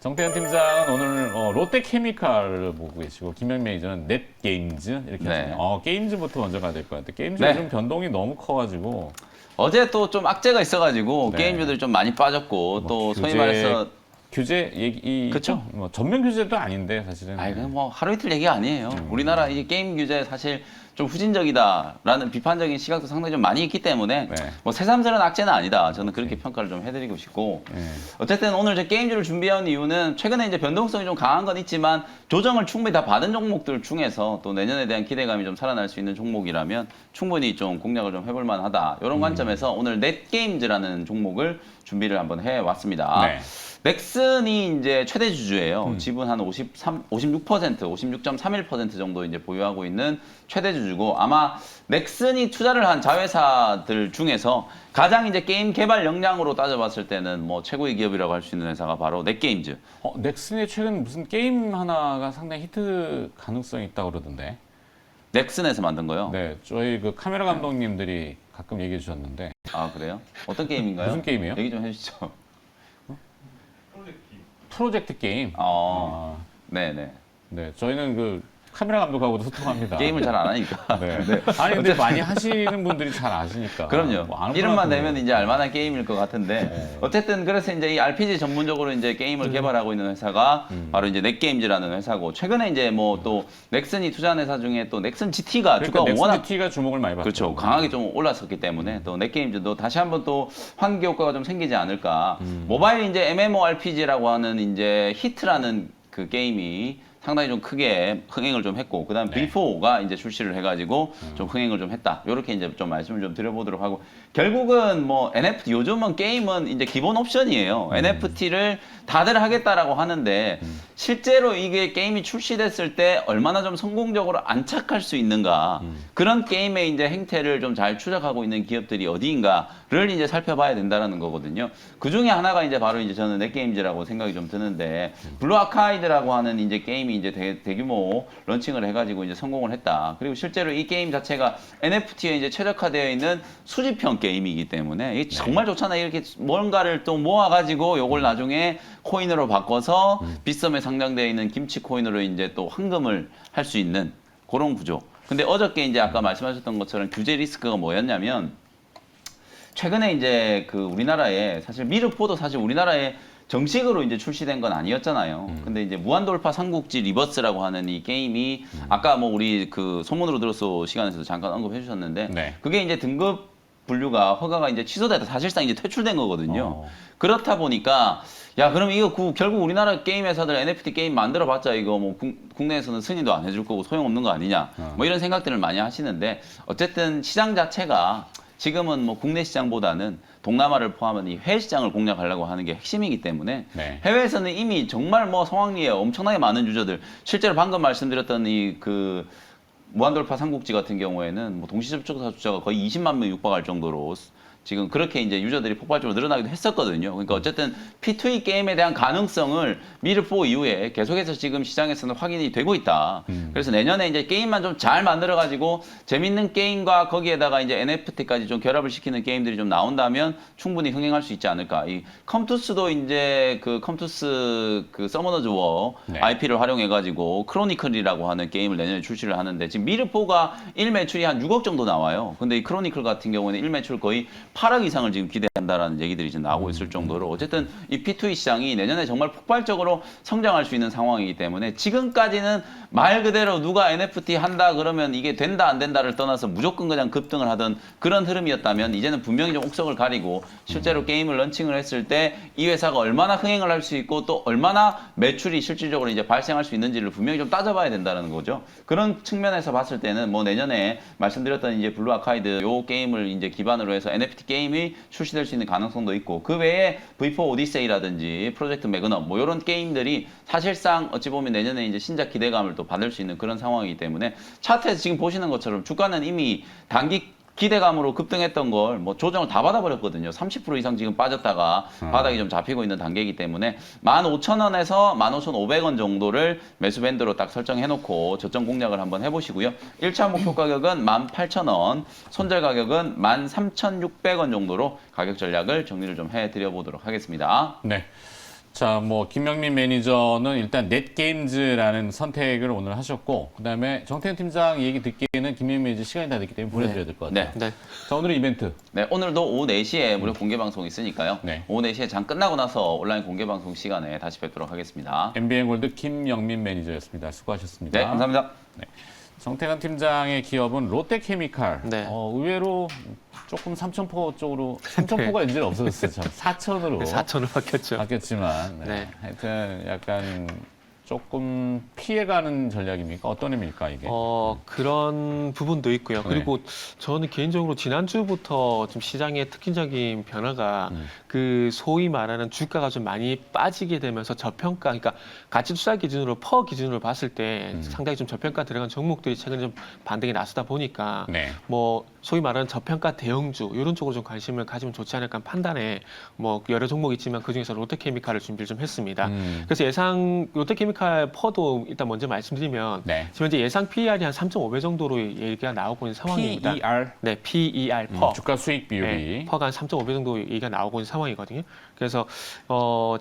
정태현 팀장은 오늘 롯데케미칼을 보고 계시고 김영 매니저는 넷게임즈 이렇게 네. 하시네요. 게임즈부터 먼저 가야 될 것 같아요. 게임즈 네. 요즘 변동이 너무 커가지고 어제 또 좀 악재가 있어가지고 네. 게임주들이 좀 많이 빠졌고 또 소위 규제, 말해서 규제 얘기 그쵸? 뭐 전면 규제도 아닌데 사실은. 아이 그냥 뭐 하루 이틀 얘기가 아니에요. 우리나라 이제 게임 규제 사실 좀 후진적이다라는 비판적인 시각도 상당히 좀 많이 있기 때문에 네. 뭐 새삼스러운 악재는 아니다. 저는 그렇게 평가를 좀 해드리고 싶고 네. 어쨌든 오늘 제 게임주를 준비한 이유는 최근에 이제 변동성이 좀 강한 건 있지만 조정을 충분히 다 받은 종목들 중에서 또 내년에 대한 기대감이 좀 살아날 수 있는 종목이라면 충분히 좀 공략을 좀 해볼 만하다. 이런 관점에서 오늘 넷게임즈라는 종목을 준비를 한번 해왔습니다. 네. 넥슨이 이제 최대 주주예요. 지분 한 56%, 56.31% 정도 이제 보유하고 있는 최대 주주고 아마 넥슨이 투자를 한 자회사들 중에서 가장 이제 게임 개발 역량으로 따져봤을 때는 뭐 최고의 기업이라고 할 수 있는 회사가 바로 넷게임즈. 넥슨이 최근 무슨 게임 하나가 상당히 히트 가능성이 있다고 그러던데. 넥슨에서 만든 거요. 네, 저희 그 카메라 감독님들이 가끔 얘기해 주셨는데 아 그래요? 어떤 게임인가요? 무슨 게임이에요? 얘기 좀 해주시죠. 프로젝트 게임. 네네. 네, 저희는 그 카메라 감독하고도 소통합니다. 게임을 잘 안 하니까. 네. 아니 근데 많이 하시는 분들이 잘 아시니까. 그럼요. 뭐 아는 이름만 분한테 내면 이제 알만한 게임일 것 같은데 어쨌든 그래서 이제 이 RPG 전문적으로 이제 게임을 개발하고 있는 회사가 바로 이제 넷게임즈라는 회사고 최근에 이제 뭐 또 넥슨이 투자한 회사 중에 또 넥슨 GT가 그러니까 주가가 워낙 넥슨GT가 주목을 많이 받죠. 그렇죠. 강하게 좀 올랐었기 때문에 또 넷게임즈도 다시 한번 또 환기 효과가 좀 생기지 않을까. 모바일 이제 MMORPG라고 하는 이제 히트라는 그 게임이 상당히 좀 크게 흥행을 좀 했고 그다음 네. B4가 이제 출시를 해가지고 좀 흥행을 좀 했다. 이렇게 이제 좀 말씀을 좀 드려보도록 하고 결국은 뭐 NFT 요즘은 게임은 이제 기본 옵션이에요. NFT를 다들 하겠다라고 하는데 실제로 이게 게임이 출시됐을 때 얼마나 좀 성공적으로 안착할 수 있는가 그런 게임의 이제 행태를 좀 잘 추적하고 있는 기업들이 어디인가를 이제 살펴봐야 된다라는 거거든요. 그 중에 하나가 이제 바로 이제 저는 넷게임즈라고 생각이 좀 드는데 블루 아카이드라고 하는 이제 게임이 이제 대규모 런칭을 해가지고 이제 성공을 했다. 그리고 실제로 이 게임 자체가 NFT에 이제 최적화되어 있는 수집형 게임이기 때문에 이게 정말 좋잖아요. 이렇게 뭔가를 또 모아가지고 요걸 나중에 코인으로 바꿔서 빗썸에 상장되어 있는 김치 코인으로 이제 또 환금을 할 수 있는 그런 구조. 근데 어저께 이제 아까 말씀하셨던 것처럼 규제 리스크가 뭐였냐면 최근에 이제 그 우리나라에 사실 미르포도 사실 우리나라에 정식으로 이제 출시된 건 아니었잖아요. 근데 이제 무한돌파 삼국지 리버스라고 하는 이 게임이 아까 뭐 우리 그 소문으로 들었어 시간에서도 잠깐 언급해 주셨는데 네. 그게 이제 등급 분류가 허가가 이제 취소돼서 사실상 이제 퇴출된 거거든요. 그렇다 보니까 야 그럼 이거 결국 우리나라 게임 회사들 NFT 게임 만들어봤자 이거 뭐 국내에서는 승인도 안 해줄 거고 소용없는 거 아니냐 뭐 이런 생각들을 많이 하시는데 어쨌든 시장 자체가 지금은 뭐 국내 시장보다는 동남아를 포함한 이 해외 시장을 공략하려고 하는 게 핵심이기 때문에 네. 해외에서는 이미 정말 뭐 성황리에 엄청나게 많은 유저들 실제로 방금 말씀드렸던 이 그 무한돌파 삼국지 같은 경우에는 뭐 동시 접촉자 숫자가 거의 20만 명 육박할 정도로 지금 그렇게 이제 유저들이 폭발적으로 늘어나기도 했었거든요. 그러니까 어쨌든 P2E 게임에 대한 가능성을 미르4 이후에 계속해서 지금 시장에서는 확인이 되고 있다. 그래서 내년에 이제 게임만 좀 잘 만들어가지고 재밌는 게임과 거기에다가 이제 NFT까지 좀 결합을 시키는 게임들이 좀 나온다면 충분히 흥행할 수 있지 않을까. 이 컴투스도 이제 그 컴투스 그 서머너즈 워 네. IP를 활용해가지고 크로니클이라고 하는 게임을 내년에 출시를 하는데 지금 미르4가 1매출이 한 6억 정도 나와요. 근데 이 크로니클 같은 경우에는 1매출 거의 8억 이상을 지금 기대한다라는 얘기들이 지금 나오고 있을 정도로 어쨌든 이 P2E 시장이 내년에 정말 폭발적으로 성장할 수 있는 상황이기 때문에 지금까지는 말 그대로 누가 NFT 한다 그러면 이게 된다 안 된다를 떠나서 무조건 그냥 급등을 하던 그런 흐름이었다면 이제는 분명히 좀 옥석을 가리고 실제로 게임을 런칭을 했을 때 이 회사가 얼마나 흥행을 할 수 있고 또 얼마나 매출이 실질적으로 이제 발생할 수 있는지를 분명히 좀 따져봐야 된다는 거죠. 그런 측면에서 봤을 때는 뭐 내년에 말씀드렸던 이제 블루 아카이드 요 게임을 이제 기반으로 해서 NFT 게임이 출시될 수 있는 가능성도 있고 그 외에 V4 오디세이라든지 프로젝트 매그넘 뭐 이런 게임들이 사실상 어찌 보면 내년에 이제 신작 기대감을 또 받을 수 있는 그런 상황이기 때문에 차트에서 지금 보시는 것처럼 주가는 이미 단기 기대감으로 급등했던 걸 뭐 조정을 다 받아버렸거든요. 30% 이상 지금 빠졌다가 바닥이 좀 잡히고 있는 단계이기 때문에 15,000원에서 15,500원 정도를 매수 밴드로 딱 설정해놓고 저점 공략을 한번 해보시고요. 1차 목표 가격은 18,000원, 손절 가격은 13,600원 정도로 가격 전략을 정리를 좀 해드려 보도록 하겠습니다. 네. 자, 뭐 김명민 매니저는 일단 넷게임즈라는 선택을 오늘 하셨고, 그다음에 정태현 팀장 얘기 듣기에는 김명민 매니저 시간이 다 됐기 때문에 보내드려야 될 것 같아요. 네. 네. 자, 오늘의 이벤트. 네, 오늘도 오후 4시에 무료 공개 방송 있으니까요. 네. 오후 4시에 장 끝나고 나서 온라인 공개 방송 시간에 다시 뵙도록 하겠습니다. MBN 골드 김영민 매니저였습니다. 수고하셨습니다. 네, 감사합니다. 정태관 팀장의 기업은 롯데케미칼. 네. 의외로 조금 삼천포 쪽으로, 삼천포가 이제 없어졌어요. 참. 사천으로 4천을 바뀌었죠. 바뀌었지만, 네. 네. 하여튼 약간 조금 피해가는 전략입니까? 어떤 의미일까 이게? 그런 부분도 있고요. 그리고 저는 개인적으로 지난주부터 좀 시장의 특징적인 변화가 그 소위 말하는 주가가 좀 많이 빠지게 되면서 저평가, 그러니까 가치 투자 기준으로 퍼 기준으로 봤을 때 상당히 좀 저평가 들어간 종목들이 최근에 좀 반등이 나서다 보니까 네. 뭐 소위 말하는 저평가 대형주 이런 쪽으로 좀 관심을 가지면 좋지 않을까 판단에 뭐 여러 종목이 있지만 그 중에서 롯데케미칼을 준비를 좀 했습니다. 그래서 예상 롯데케미칼 퍼도 일단 먼저 말씀드리면 네. 지금 현재 예상 PER이 한 3.5배 정도로 얘기가 나오고 있는 상황입니다. PER, 네, PER 퍼. 주가 수익 비율이. 네, 퍼가 한 3.5배 정도 얘기가 나오고 있는 상황이거든요. 그래서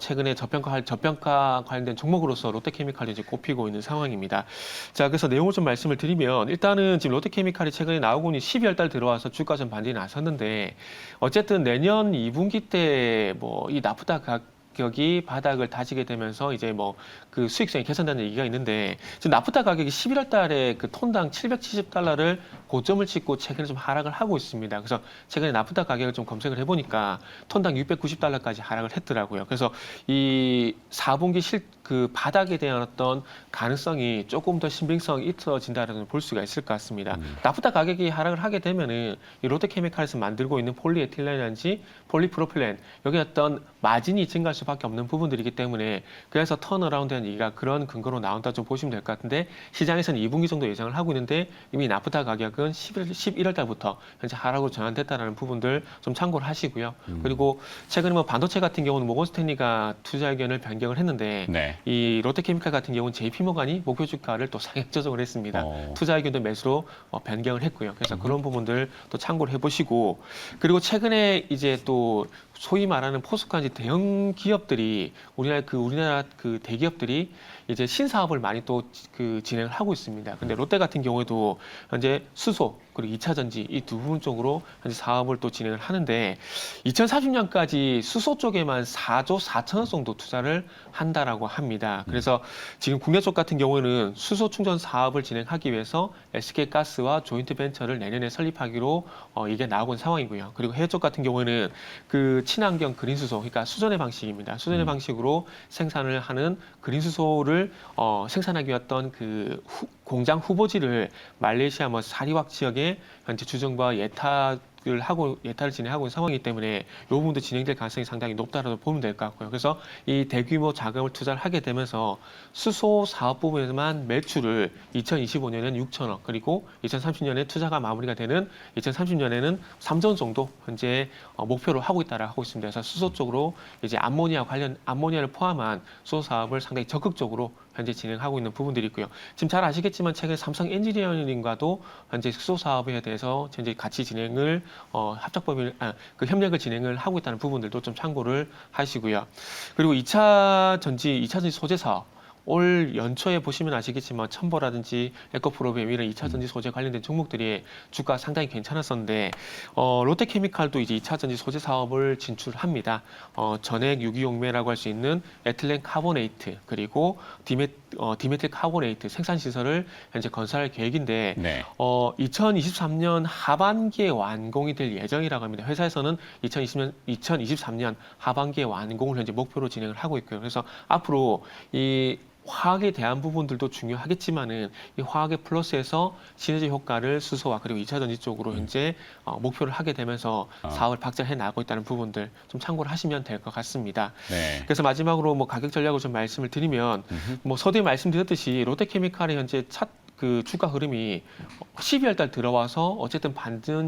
최근에 저평가 관련된 종목으로서 롯데케미칼이 이제 꼽히고 있는 상황입니다. 자, 그래서 내용을 좀 말씀을 드리면 일단은 지금 롯데케미칼이 최근에 나오고 있는 12월 달 들어와서 주가 좀 반등이 나섰는데 어쨌든 내년 2분기 때 뭐 이 나프타 가격이 바닥을 다지게 되면서 이제 뭐 그 수익성이 개선되는 얘기가 있는데 지금 나프타 가격이 11월 달에 그 톤당 770달러를 고점을 찍고 최근에 좀 하락을 하고 있습니다. 그래서 최근에 나프타 가격을 좀 검색을 해보니까 톤당 690달러까지 하락을 했더라고요. 그래서 이 4분기 그 바닥에 대한 어떤 가능성이 조금 더 신빙성이 있어진다라는 볼 수가 있을 것 같습니다. 나프타 가격이 하락을 하게 되면은 이 롯데케미칼에서 만들고 있는 폴리에틸렌이라든지 폴리프로필렌 여기 어떤 마진이 증가할 수밖에 없는 부분들이기 때문에 그래서 턴어라운드한 얘기가 그런 근거로 나온다 좀 보시면 될 것 같은데 시장에서는 2분기 정도 예상을 하고 있는데 이미 나프타 가격은 11월 달부터 현재 하락으로 전환됐다라는 부분들 좀 참고를 하시고요. 그리고 최근에 뭐 반도체 같은 경우는 모건 스탠리가 투자 의견을 변경을 했는데 네. 이 롯데케미칼 같은 경우는 JP모간이 목표 주가를 또 상향 조정을 했습니다. 어. 투자 의견도 매수로 변경을 했고요. 그래서 그런 부분들 또 참고를 해보시고 그리고 최근에 이제 또 소위 말하는 포스코한지 대형 기업들이 우리나라 그 대기업들이 이제 신사업을 많이 또 그 진행을 하고 있습니다. 근데 롯데 같은 경우에도 현재 수소 그리고 2차 전지 이 두 부분 쪽으로 현재 사업을 또 진행을 하는데 2030년까지 수소 쪽에만 4조 4천억 정도 투자를 한다라고 합니다. 그래서 지금 국내 쪽 같은 경우에는 수소 충전 사업을 진행하기 위해서 SK가스와 조인트 벤처를 내년에 설립하기로 이게 나오고 있는 상황이고요. 그리고 해외 쪽 같은 경우에는 그 친환경 그린 수소, 그러니까 수전의 방식입니다. 수전의 방식으로 생산을 하는 그린 수소를 생산하기 위한 그 공장 후보지를 말레이시아 뭐 사리왁 지역에 현재 주정부와 예타를 진행하고 있는 상황이기 때문에 이 부분도 진행될 가능성이 상당히 높다라고 보면 될 것 같고요. 그래서 이 대규모 자금을 투자를 하게 되면서 수소 사업 부분에서만 매출을 2025년에는 6천억 그리고 2030년에 투자가 마무리가 되는 2030년에는 3조 정도 현재 목표로 하고 있다라고 하고 있습니다. 그래서 수소 쪽으로 이제 암모니아를 포함한 수소 사업을 상당히 적극적으로 현재 진행하고 있는 부분들이 있고요. 지금 잘 아시겠지만 최근 삼성 엔지니어링과도 현재 수소 사업에 대해서 현재 같이 진행을 그 협력을 진행을 하고 있다는 부분들도 좀 참고를 하시고요. 그리고 2차 전지 소재 사업 올 연초에 보시면 아시겠지만 첨보라든지 에코프로비엠 이런 2차 전지 소재 관련된 종목들이 주가 상당히 괜찮았었는데 롯데케미칼도 이제 2차 전지 소재 사업을 진출합니다. 전액 유기용매라고 할 수 있는 에틸렌 카보네이트 그리고 디메틸 카보네이트 생산 시설을 현재 건설할 계획인데 네. 2023년 하반기에 완공이 될 예정이라고 합니다. 회사에서는 2023년 하반기에 완공을 현재 목표로 진행을 하고 있고요. 그래서 앞으로 이 화학에 대한 부분들도 중요하겠지만은 이 화학의 플러스에서 시너지 효과를 수소와 그리고 2차 전지 쪽으로 현재 목표를 하게 되면서 사업을 박차해 나가고 있다는 부분들 좀 참고를 하시면 될 것 같습니다. 네. 그래서 마지막으로 뭐 가격 전략을 좀 말씀을 드리면 뭐 서두에 말씀드렸듯이 롯데케미칼의 현재 그 주가 흐름이 12월 달 들어와서 어쨌든 반등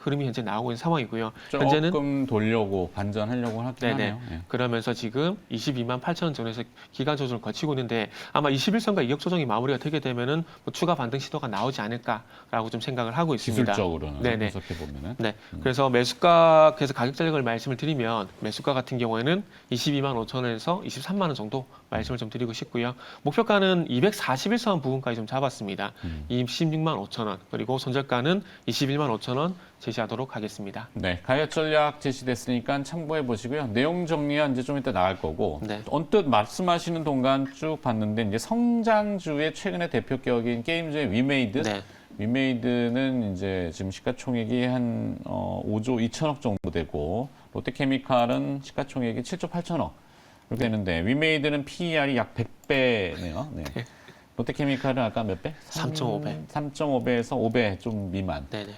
흐름이 현재 나오고 있는 상황이고요. 현재는 조금 돌려고 반전하려고 하긴 네네. 하네요. 예. 그러면서 지금 22만 8천 원 정도에서 기간 조정을 거치고 있는데 아마 21선과 이격 조정이 마무리가 되게 되면은 뭐 추가 반등 시도가 나오지 않을까라고 좀 생각을 하고 있습니다. 기술적으로는 네네. 분석해 보면은. 네. 그래서 매수가 그래서 가격 전략을 말씀을 드리면 매수가 같은 경우에는 22만 5천 원에서 23만 원 정도 말씀을 좀 드리고 싶고요. 목표가는 241선 부근까지 좀 잡았습니다. 26만 5천 원 그리고 손절가는 21만 5천 원 제시하도록 하겠습니다. 네, 가격 전략 제시됐으니까 참고해 보시고요. 내용 정리は이제 좀 이따 나갈 거고 네. 언뜻 말씀하시는 동안 쭉 봤는데 이제 성장주의 최근의 대표격인 게임즈의 위메이드. 네. 위메이드는 이제 지금 시가총액이 한 5조 2천억 정도 되고 롯데케미칼은 시가총액이 7조 8천억 이렇게 되는데 위메이드는 PER이 약 100배네요. 네. 롯데케미칼은 아까 몇 배? 3.5배. 3.5배에서 5배 좀 미만. 네네.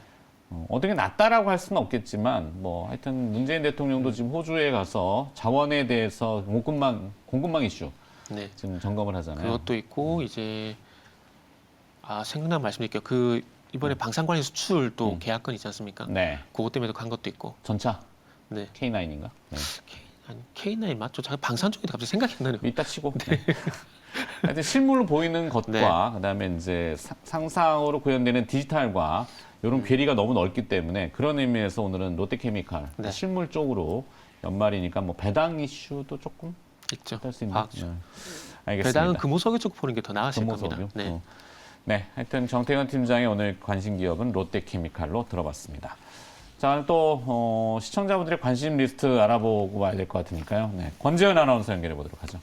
어떻게 낮다라고 할 수는 없겠지만 뭐 하여튼 문재인 대통령도 지금 호주에 가서 자원에 대해서 공급망 이슈 네. 지금 점검을 하잖아요. 그것도 있고 이제 생각난 말씀드릴게요. 그 이번에 방산관리 수출도 계약건 있지 않습니까? 네, 그것 때문에 간 것도 있고. 전차 네. K9인가? 네. K9 맞죠? 잠깐 방산 쪽인데 갑자기 생각이 안 나네요. 이따 치고. 네. 하여튼 실물로 보이는 것과 그다음에 이제 상상으로 구현되는 디지털과 이런 괴리가 너무 넓기 때문에 그런 의미에서 오늘은 롯데케미칼 네. 실물 쪽으로 연말이니까 뭐 배당 이슈도 조금 있죠. 할 수 있는. 과학적. 네. 알겠습니다. 배당은 금호석유 쪽 보는 게 더 나으실 겁니다. 금호석유. 네. 네, 하여튼 정태현 팀장의 오늘 관심 기업은 롯데케미칼로 들어봤습니다. 자, 또 시청자분들의 관심 리스트 알아보고 와야 될 것 같으니까요. 네, 권재현 아나운서 연결해 보도록 하죠.